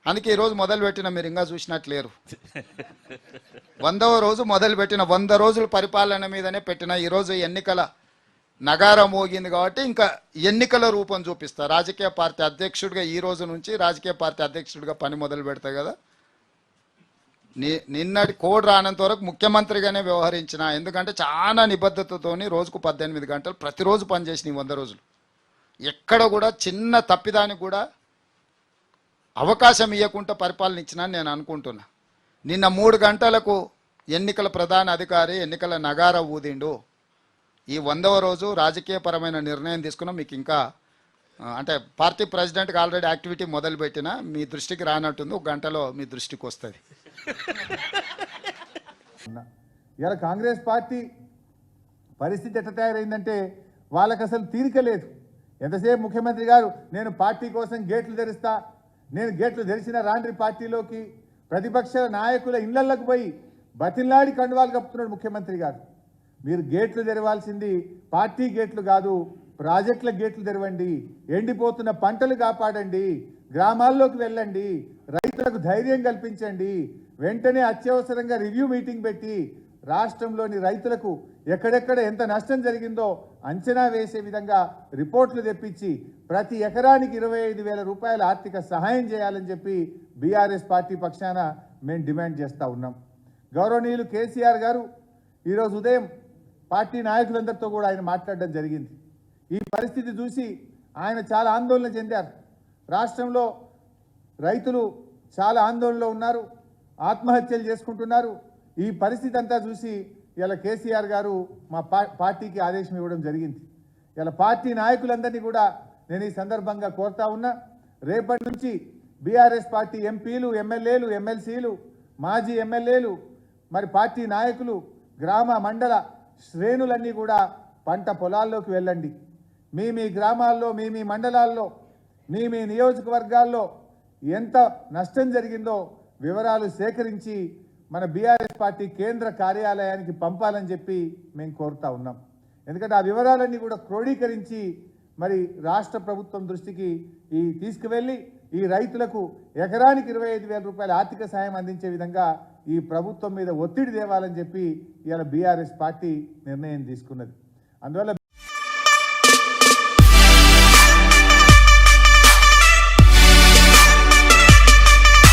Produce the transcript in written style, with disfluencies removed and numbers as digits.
అందుకే ఈరోజు మొదలుపెట్టిన మీరు ఇంకా చూసినట్లేరు. 100వ రోజు మొదలుపెట్టిన 100 రోజుల పరిపాలన మీదనే పెట్టిన. ఈరోజు ఎన్నికల నగారం మోగింది కాబట్టి ఇంకా ఎన్నికల రూపం చూపిస్తా. రాజకీయ పార్టీ అధ్యక్షుడిగా ఈ రోజు నుంచి రాజకీయ పార్టీ అధ్యక్షుడిగా పని మొదలు పెడతా కదా. నిన్నటి కోడ్ రానంత వరకు ముఖ్యమంత్రిగానే వ్యవహరించిన. ఎందుకంటే చాలా నిబద్ధతతోని రోజుకు 18 గంటలు ప్రతిరోజు పనిచేసిన 100 రోజులు. ఎక్కడ కూడా చిన్న తప్పిదానికి కూడా అవకాశం ఇవ్వకుండా పరిపాలన ఇచ్చినా నేను అనుకుంటున్నా. నిన్న 3 గంటలకు ఎన్నికల ప్రధాన అధికారి ఎన్నికల నగార ఊదిండు. ఈ 100వ రోజు రాజకీయపరమైన నిర్ణయం తీసుకున్నాం. మీకు ఇంకా అంటే పార్టీ ప్రెసిడెంట్కి ఆల్రెడీ యాక్టివిటీ మొదలుపెట్టినా మీ దృష్టికి రానట్టుంది. 1 గంటలో మీ దృష్టికి వస్తుంది. ఇలా కాంగ్రెస్ పార్టీ పరిస్థితి ఎట్లా తయారైందంటే వాళ్ళకి అసలు తీరిక లేదు. ఎంతసేపు ముఖ్యమంత్రి గారు నేను పార్టీ కోసం గేట్లు తెరుస్తా, నేను గేట్లు తెరిచిన రాండ్రి పార్టీలోకి, ప్రతిపక్ష నాయకుల ఇళ్లలోకి పోయి బతిలాడి కండువాలు కప్పుతున్నాడు ముఖ్యమంత్రి గారు. మీరు గేట్లు తెరవాల్సింది పార్టీ గేట్లు కాదు, ప్రాజెక్టుల గేట్లు తెరవండి, ఎండిపోతున్న పంటలు కాపాడండి, గ్రామాల్లోకి వెళ్ళండి, రైతులకు ధైర్యం కల్పించండి, వెంటనే అత్యవసరంగా రివ్యూ మీటింగ్ పెట్టి రాష్ట్రంలోని రైతులకు ఎక్కడెక్కడ ఎంత నష్టం జరిగిందో అంచనా వేసే విధంగా రిపోర్ట్లు తెప్పించి ప్రతి ఎకరానికి 25,000 రూపాయల ఆర్థిక సహాయం చేయాలని చెప్పి బీఆర్ఎస్ పార్టీ పక్షాన మేము డిమాండ్ చేస్తూ ఉన్నాం. గౌరవనీయులు కేసీఆర్ గారు ఈరోజు ఉదయం పార్టీ నాయకులందరితో కూడా ఆయన మాట్లాడడం జరిగింది. ఈ పరిస్థితి చూసి ఆయన చాలా ఆందోళన చెందారు. రాష్ట్రంలో రైతులు చాలా ఆందోళనలో ఉన్నారు, ఆత్మహత్యలు చేసుకుంటున్నారు. ఈ పరిస్థితి అంతా చూసి ఇలా కేసీఆర్ గారు మా పార్టీకి ఆదేశం ఇవ్వడం జరిగింది. ఇలా పార్టీ నాయకులందరినీ కూడా నేను ఈ సందర్భంగా కోరుతా ఉన్నా, రేపటి నుంచి బీఆర్ఎస్ పార్టీ ఎంపీలు, ఎమ్మెల్యేలు, ఎమ్మెల్సీలు, మాజీ ఎమ్మెల్యేలు, మరి పార్టీ నాయకులు, గ్రామ మండల శ్రేణులన్నీ కూడా పంట పొలాల్లోకి వెళ్ళండి. మీ గ్రామాల్లో, మీ మండలాల్లో, మీ నియోజకవర్గాల్లో ఎంత నష్టం జరిగిందో వివరాలు సేకరించి మన బీఆర్ఎస్ పార్టీ కేంద్ర కార్యాలయానికి పంపాలని చెప్పి మేము కోరుతా ఉన్నాం. ఎందుకంటే ఆ వివరాలన్నీ కూడా క్రోడీకరించి మరి రాష్ట్ర ప్రభుత్వం దృష్టికి తీసుకువెళ్ళి ఈ రైతులకు ఎకరానికి 25,000 రూపాయల ఆర్థిక సాయం అందించే విధంగా ఈ ప్రభుత్వం మీద ఒత్తిడి తేవాలని చెప్పి ఇవాళ బీఆర్ఎస్ పార్టీ నిర్ణయం తీసుకున్నది. అందువల్ల